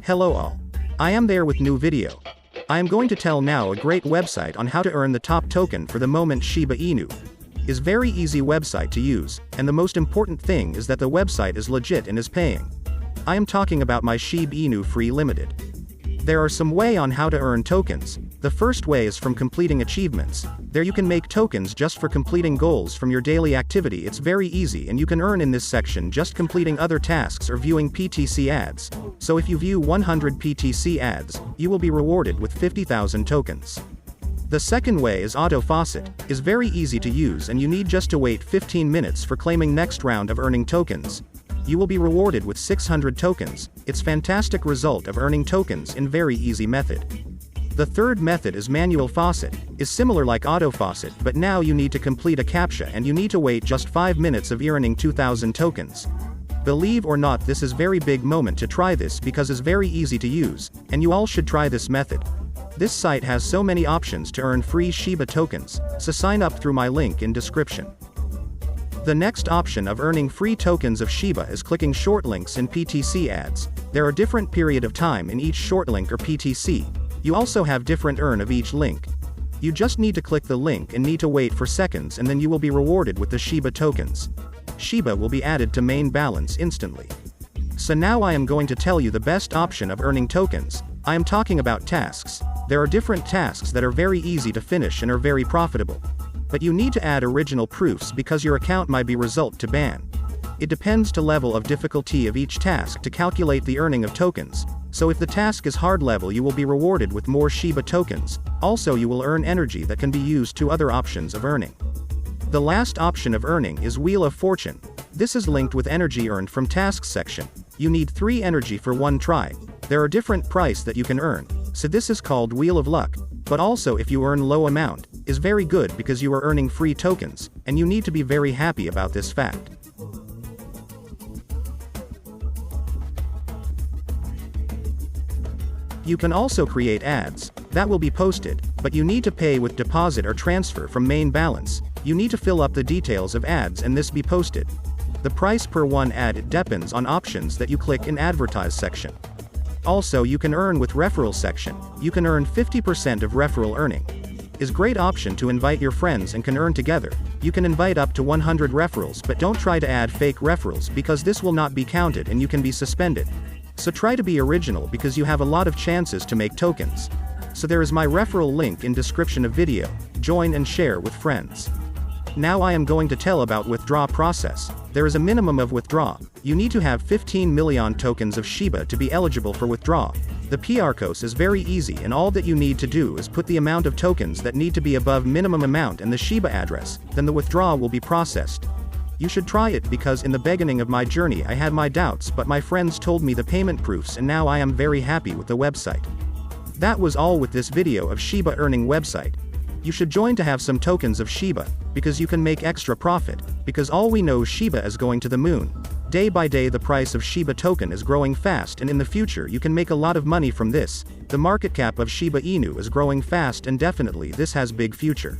Hello all. I am there with new video. I am going to tell now a great website on how to earn the top token for the moment. Shiba Inu is very easy website to use, and the most important thing is that the website is legit and is paying. I am talking about my Shib Inu free limited. There are some way on how to earn tokens. The first way is from completing achievements. There you can make tokens just for completing goals from your daily activity. It's very easy and you can earn in this section just completing other tasks or viewing PTC ads. So if you view 100 PTC ads, you will be rewarded with 50,000 tokens. The second way is auto faucet, is very easy to use and you need just to wait 15 minutes for claiming next round of earning tokens. You will be rewarded with 600 tokens. It's fantastic result of earning tokens in very easy method. The third method is manual faucet, is similar like auto faucet, but now you need to complete a CAPTCHA and you need to wait just 5 minutes of earning 2000 tokens. Believe or not, this is very big moment to try this because it's very easy to use, and you all should try this method. This site has so many options to earn free Shiba tokens, so sign up through my link in description. The next option of earning free tokens of Shiba is clicking short links in PTC ads. There are different period of time in each short link or PTC. You also have different earn of each link. You just need to click the link and need to wait for seconds and then you will be rewarded with the Shiba tokens. Shiba will be added to main balance instantly. So now I am going to tell you the best option of earning tokens. I am talking about tasks. There are different tasks that are very easy to finish and are very profitable. But you need to add original proofs because your account might be result to ban. It depends to level of difficulty of each task to calculate the earning of tokens. So if the task is hard level, you will be rewarded with more Shiba tokens. Also you will earn energy that can be used to other options of earning. The last option of earning is Wheel of Fortune. This is linked with energy earned from tasks section. You need 3 energy for 1 try. There are different price that you can earn. So this is called Wheel of Luck. But also if you earn low amount, is very good because you are earning free tokens, and you need to be very happy about this fact. You can also create ads that will be posted, but you need to pay with deposit or transfer from main balance. You need to fill up the details of ads and this be posted. The price per 1 ad, it depends on options that you click in advertise section. Also you can earn with referral section. You can earn 50% of referral earning. Is great option to invite your friends and can earn together. You can invite up to 100 referrals, but don't try to add fake referrals because this will not be counted and you can be suspended. So try to be original because you have a lot of chances to make tokens. So there is my referral link in description of video. Join and share with friends. Now I am going to tell about withdraw process. There is a minimum of withdraw. You need to have 15 million tokens of Shiba to be eligible for withdraw. The PR code is very easy and all that you need to do is put the amount of tokens that need to be above minimum amount and the Shiba address, then the withdrawal will be processed. You should try it because in the beginning of my journey I had my doubts, but my friends told me the payment proofs and now I am very happy with the website. That was all with this video of Shiba earning website. You should join to have some tokens of Shiba, because you can make extra profit, because all we know Shiba is going to the moon. Day by day the price of Shiba token is growing fast and in the future you can make a lot of money from this. The market cap of Shiba Inu is growing fast and definitely this has big future.